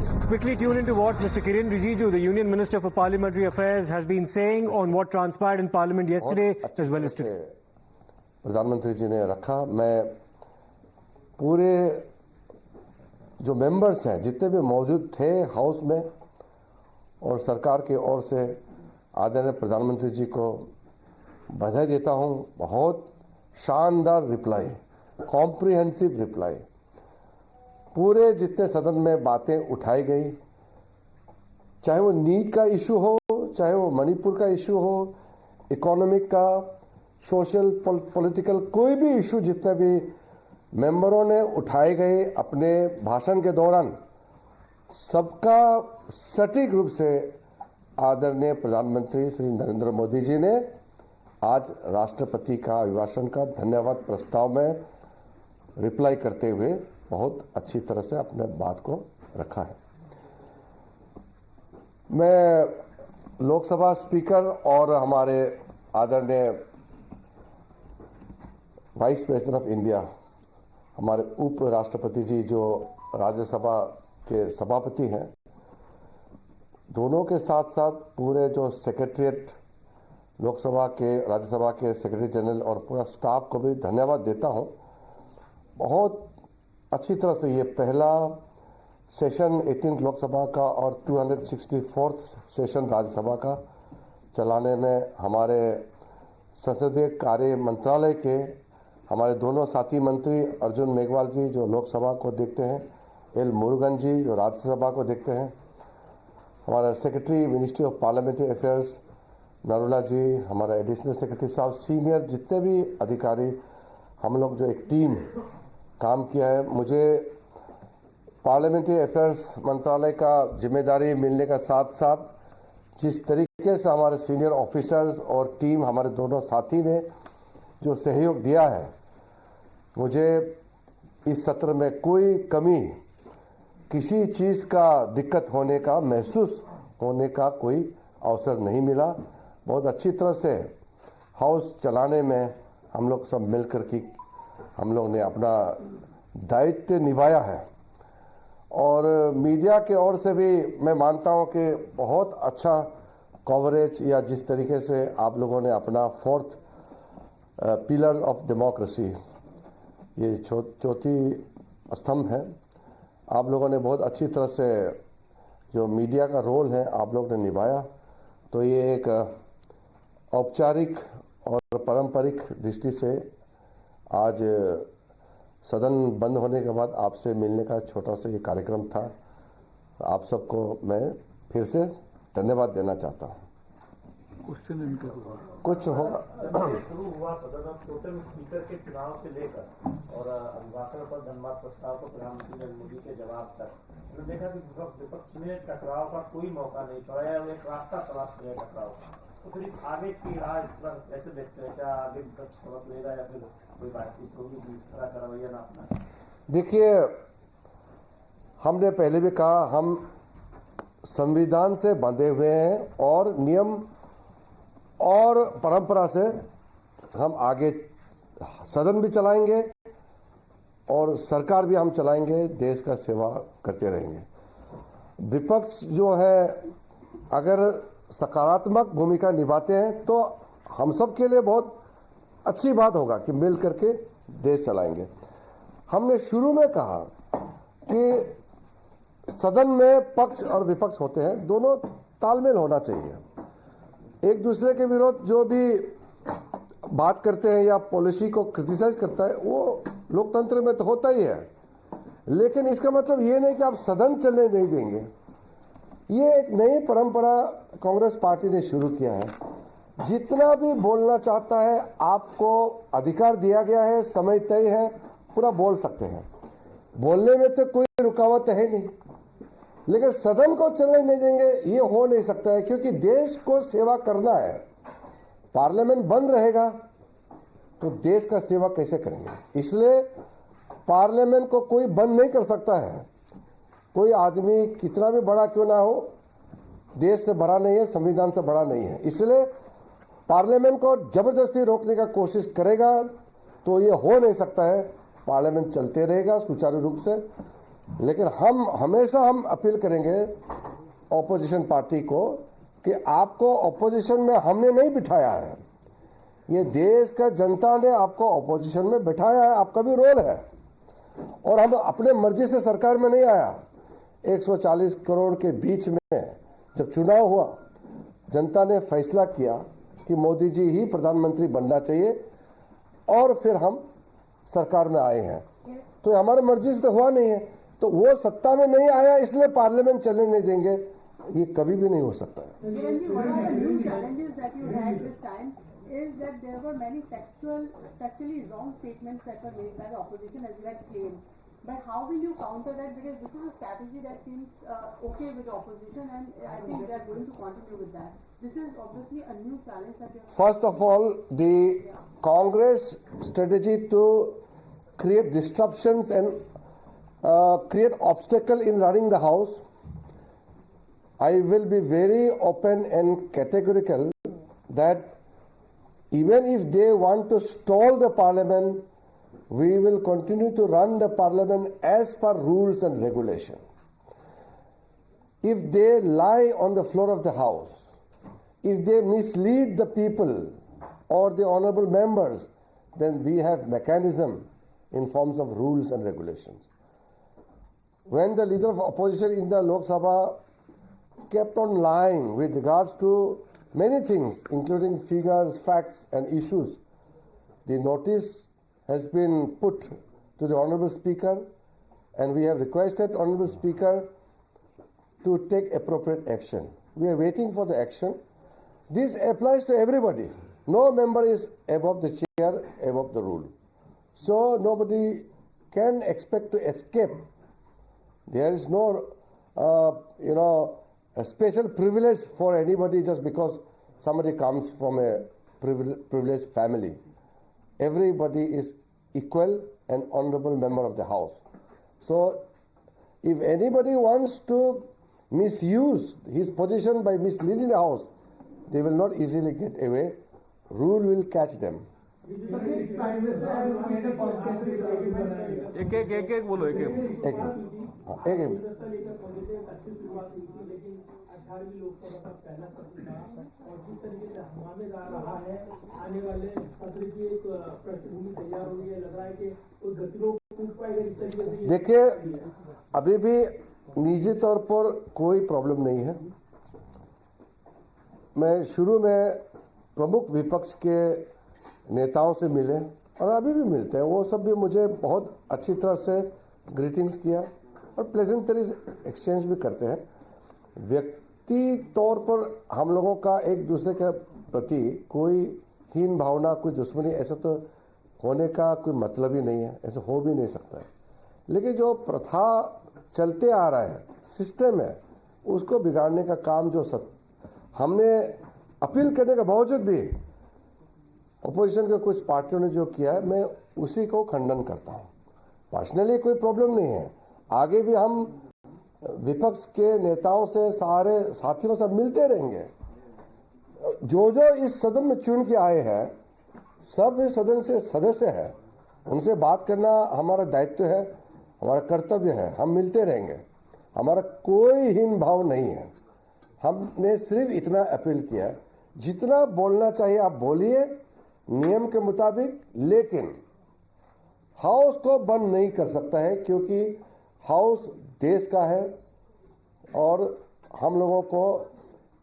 let's quickly tune into what Mr. Kiren Rijiju, the Union Minister for Parliamentary Affairs, has been saying on what transpired in Parliament yesterday as well as today. प्रधानमंत्री जी ने रखा। मैं पूरे जो members हैं जितने भी मौजूद थे हाउस में और सरकार की ओर से आदरणीय प्रधानमंत्री जी को बधाई देता हूं। बहुत शानदार रिप्लाई, कॉम्प्रिहेंसिव रिप्लाई। पूरे जितने सदन में बातें उठाई गई, चाहे वो नीट का इशू हो, चाहे वो मणिपुर का इशू हो, इकोनॉमिक का, सोशल पॉलिटिकल, कोई भी इशू जितने भी मेंबरों ने उठाए गए अपने भाषण के दौरान, सबका सटीक रूप से आदरणीय प्रधानमंत्री श्री नरेंद्र मोदी जी ने आज राष्ट्रपति का अभिभाषण का धन्यवाद प्रस्ताव में रिप्लाई करते हुए बहुत अच्छी तरह से अपने बात को रखा है। मैं लोकसभा स्पीकर और हमारे आदरणीय वाइस प्रेसिडेंट ऑफ इंडिया, हमारे उप राष्ट्रपति जी जो राज्यसभा के सभापति हैं, दोनों के साथ साथ पूरे जो सेक्रेटरीट लोकसभा के, राज्यसभा के सेक्रेटरी जनरल और पूरा स्टाफ को भी धन्यवाद देता हूं। बहुत अच्छी तरह से ये पहला सेशन 18th लोकसभा का और 264th सेशन राज्यसभा का चलाने में हमारे संसदीय कार्य मंत्रालय के हमारे दोनों साथी मंत्री अर्जुन मेघवाल जी जो लोकसभा को देखते हैं, एल मुरुगन जी जो राज्यसभा को देखते हैं, हमारा secretary ministry of parliamentary affairs Narula ji, हमारा एडिशनल सेक्रेटरी साहब, सीनियर जितने भी अधिकारी, हम लोग जो एक टीम काम किया है। मुझे पार्लियामेंट्री अफेयर्स मंत्रालय का जिम्मेदारी मिलने का साथ साथ जिस तरीके से हमारे सीनियर ऑफिसर्स और टीम, हमारे दोनों साथी ने जो सहयोग दिया है, मुझे इस सत्र में कोई कमी, किसी चीज का दिक्कत होने का, महसूस होने का कोई अवसर नहीं मिला। बहुत अच्छी तरह से हाउस चलाने में हम लोग सब मिलकर के हम लोग ने अपना दायित्व निभाया है। और मीडिया के ओर से भी मैं मानता हूं कि बहुत अच्छा कवरेज, या जिस तरीके से आप लोगों ने अपना फोर्थ पिलर ऑफ डेमोक्रेसी, ये चौथी स्तंभ है, आप लोगों ने बहुत अच्छी तरह से जो मीडिया का रोल है आप लोग ने निभाया। तो ये एक औपचारिक और पारंपरिक दृष्टि से आज सदन बंद होने के बाद आपसे मिलने का छोटा सा ये कार्यक्रम था। आप सबको मैं फिर से धन्यवाद देना चाहता हूँ। कुछ होगा शुरू हुआ सदन अब टोटल स्पीकर के चुनाव से लेकर और अभिभाषण पर धन्यवाद प्रस्ताव को प्रधानमंत्री नरेंद्र मोदी के जवाब तक हमने देखा कि विपक्ष ने टकराव का कोई मौका नहीं छोड़ा है और एक रास्ता तलाश किया टकराव। तो फिर इस आगे की राह इस तरह कैसे देखते हैं? क्या आगे विपक्ष सबक लेगा या फिर कोई बातचीत होगी, इस तरह का रवैया ना अपना? देखिए, हमने पहले भी कहा, हम संविधान से बंधे हुए हैं और नियम और परंपरा से हम आगे सदन भी चलाएंगे और सरकार भी हम चलाएंगे, देश का सेवा करते रहेंगे। विपक्ष जो है अगर सकारात्मक भूमिका निभाते हैं तो हम सब के लिए बहुत अच्छी बात होगा कि मिल करके देश चलाएंगे। हमने शुरू में कहा कि सदन में पक्ष और विपक्ष होते हैं, दोनों तालमेल होना चाहिए। एक दूसरे के विरोध जो भी बात करते हैं या पॉलिसी को क्रिटिसाइज करता है वो लोकतंत्र में तो होता ही है, लेकिन इसका मतलब ये नहीं कि आप सदन चलने नहीं देंगे। ये एक नई परंपरा कांग्रेस पार्टी ने शुरू किया है। जितना भी बोलना चाहता है आपको अधिकार दिया गया है, समय तय है, पूरा बोल सकते हैं, बोलने में तो कोई रुकावट है नहीं, लेकिन सदन को चलने नहीं देंगे ये हो नहीं सकता है, क्योंकि देश को सेवा करना है। पार्लियामेंट बंद रहेगा तो देश का सेवा कैसे करेंगे? इसलिए पार्लियामेंट को कोई बंद नहीं कर सकता है। कोई आदमी कितना भी बड़ा क्यों ना हो, देश से बड़ा नहीं है, संविधान से बड़ा नहीं है। इसलिए पार्लियामेंट को जबरदस्ती रोकने का कोशिश करेगा तो ये हो नहीं सकता है। पार्लियामेंट चलते रहेगा सुचारू रूप से लेकिन हम अपील करेंगे ऑपोजिशन पार्टी को कि आपको ऑपोजिशन में हमने नहीं बिठाया है, ये देश का जनता ने आपको ऑपोजिशन में बिठाया है, आपका भी रोल है। और हम अपने मर्जी से सरकार में नहीं आया। 140 करोड़ के बीच में जब चुनाव हुआ, जनता ने फैसला किया कि मोदी जी ही प्रधानमंत्री बनना चाहिए, और फिर हम सरकार में आए हैं। तो हमारे मर्जी से तो हुआ नहीं है, तो वो सत्ता में नहीं आया इसलिए पार्लियामेंट चलने नहीं देंगे, ये कभी भी नहीं हो सकता है। Is that there were many factually wrong statements that were made by the opposition, as you had claimed. But how will you counter that? Because this is a strategy that seems okay with the opposition, and I think they are going to continue with that. This is obviously a new challenge that you have. First of all, the Congress strategy to create disruptions and create obstacle in running the House, I will be very open and categorical that even if they want to stall the parliament, we will continue to run the parliament as per rules and regulation. If they lie on the floor of the house, if they mislead the people or the honorable members, then we have mechanism in forms of rules and regulations. When the leader of opposition in the Lok Sabha kept on lying with regards to many things, including figures, facts, and issues, the notice has been put to the Honorable Speaker, and we have requested Honorable Speaker to take appropriate action. We are waiting for the action. This applies to everybody. No member is above the chair, above the rule. So nobody can expect to escape. There is no, a special privilege for anybody just because somebody comes from a privileged family. Everybody is equal and honorable member of the House. So if anybody wants to misuse his position by misleading the House, they will not easily get away. Rule will catch them. एक बोलो एक एक लोकसभा का पहला सत्र था और जिस तरीके से हंगामेदार रहा है, आने वाले सत्र की एक पृष्ठभूमि तैयार हो गई है, लग रहा है कि कोई गतिरोध टूट पाएगा इस तरीके से। देखिए, अभी भी निजी तौर पर कोई प्रॉब्लम नहीं है। मैं शुरू में प्रमुख विपक्ष के नेताओं से मिले और अभी भी मिलते हैं, वो सब भी मुझे बहुत अच्छी तरह से ग्रीटिंग्स किया और प्लेजेंटरीज एक्सचेंज भी करते हैं। व्यक्ति तौर पर हम लोगों का एक दूसरे के प्रति कोई हीन भावना, कोई दुश्मनी ऐसा तो होने का कोई मतलब ही नहीं है, ऐसा हो भी नहीं सकता है। लेकिन जो प्रथा चलते आ रहा है, सिस्टम है, उसको बिगाड़ने का काम जो हमने अपील करने के बावजूद भी अपोजिशन के कुछ पार्टियों ने जो किया है, मैं उसी को खंडन करता हूं। पर्सनली कोई प्रॉब्लम नहीं है, आगे भी हम विपक्ष के नेताओं से, सारे साथियों से मिलते रहेंगे। जो इस सदन में चुन के आए हैं, सब इस सदन से सदस्य हैं, उनसे बात करना हमारा दायित्व है, हमारा कर्तव्य है। हम मिलते रहेंगे, हमारा कोई हीन भाव नहीं है। हमने सिर्फ इतना अपील किया है, जितना बोलना चाहिए आप बोलिए नियम के मुताबिक, लेकिन हाउस को बंद नहीं कर सकता है, क्योंकि हाउस देश का है और हम लोगों को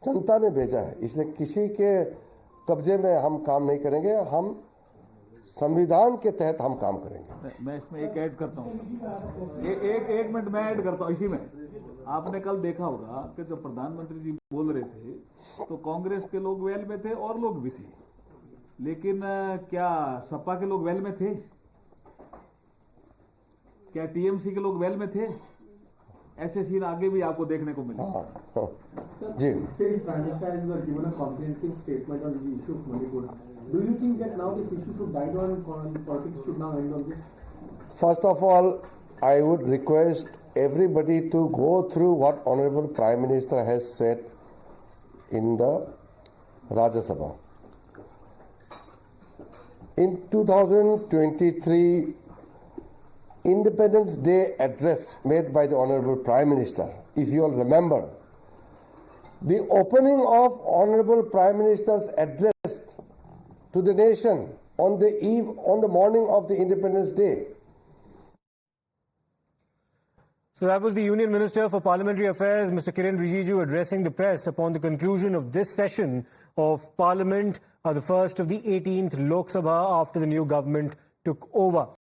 जनता ने भेजा है, इसलिए किसी के कब्जे में हम काम नहीं करेंगे। हम संविधान के तहत हम काम करेंगे। मैं इसमें एक ऐड करता हूँ, एक मिनट मैं ऐड करता हूँ इसी में। आपने कल देखा होगा कि जब प्रधानमंत्री जी बोल रहे थे तो कांग्रेस के लोग वेल में थे और लोग भी थे, लेकिन क्या सपा के लोग वेल में थे? क्या टीएमसी के लोग वेल में थे? ऐसे सीन आगे भी आपको देखने को मिले। जी, First of all, I would request everybody to go through what Honorable Prime Minister has said in the Rajya Sabha. In 2023, Independence Day address made by the Honorable Prime Minister, if you all remember, the opening of Honorable Prime Minister's address to the nation on the morning of the Independence Day. So that was the Union Minister for Parliamentary Affairs, Mr. Kiren Rijiju, addressing the press upon the conclusion of this session of Parliament, the first of the 18th Lok Sabha after the new government took over.